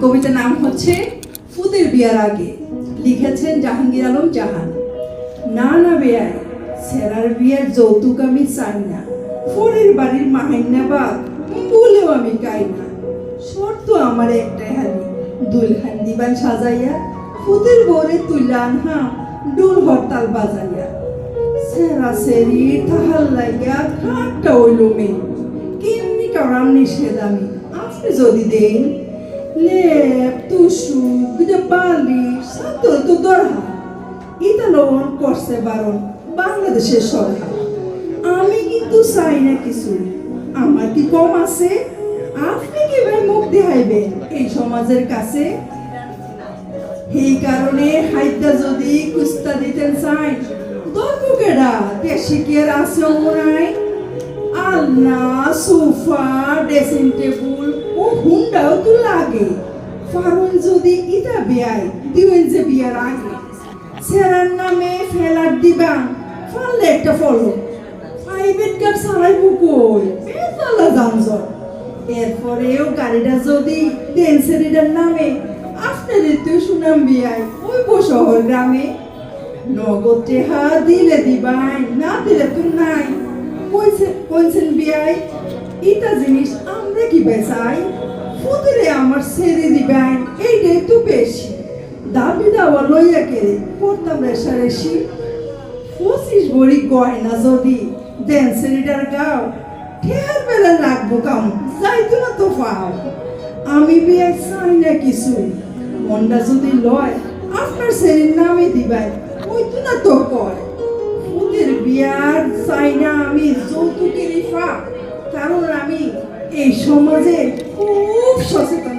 কবিতার নাম হচ্ছে ফুদের বিয়ার আগে, লিখেছেন জাহাঙ্গীর আলম জাহান। না না বেয়াই, সেরার বিয়ার যৌতুক আমি চাই না, ফরের বাড়ির মাহান্যাবাদ বলেও আমি গাই না। শর্ত আমার একটাই হালি, দুলহান দিবান সাজাইয়া ফুদের বরে তুইলা আনহা ডুল হরতাল বাজাইয়া। সেরা সেরি তাহার লাইয়া খাটটা হইল মেয়ে, কেমনি কারাম নিষেধ আমি আপনি যদি দেন। লেপ তুসু দুটা বালিশ সাতর তো দরহা, এটা লবণ করছে বারণ বাংলাদেশের সরকার। আমি কিন্তু চাই না কিছু, আমার কি কম আছে? আপনি কিভাবে মুখ দেখাইবেন এই সমাজের কাছে? এই কারণে হাইদা যদি কুস্তা দিতেন চাই, দর্পকেরা দেশে কি আর আছে নাই? আলনা, সোফা, ড্রেসিং টেবিল ও হুন্ডাও তো লাগে। ফারুন যদি ইটা বেয়াই দিবেন যে বিয়ার আগে, সেরার নামে ফেলার দিবা ফাললে একটা ফলো প্রাইভেট কার চালাই বুকই বেতালা যানজট। এরপরেও গাড়িটা যদি ডেন্সারিটার নামে আপনাদের তো সুনাম বিয়াই ওই শহর গ্রামে। নগদ টেহা দিলে দিবাই, না দিলে তো নাই। কইছেন বিয়াই ইটা জিনিস আমরা কি বেচাই? ফুতুরে আমার ছেড়ে দিবেন এইটাই তো বেশি। দাবি দাওয়া লইয়া কে করতাম রেশারেশি। 25 ভরি গয়না যদি দেন ছেড়িটার গাও, ঠেহার বেলা লাগবো কাম যাইতো না তো পাও। আমি বিয়াই চাই না কিছু, মনটা যদি লয় আপনার ছেড়ির নামে দিবাই ওইতো না তো কয়। ফুলের বিয়ার চাই না আমি যৌতুকেরই ফাঁক, কারণ আমি এই সমাজে খুব সচেতন।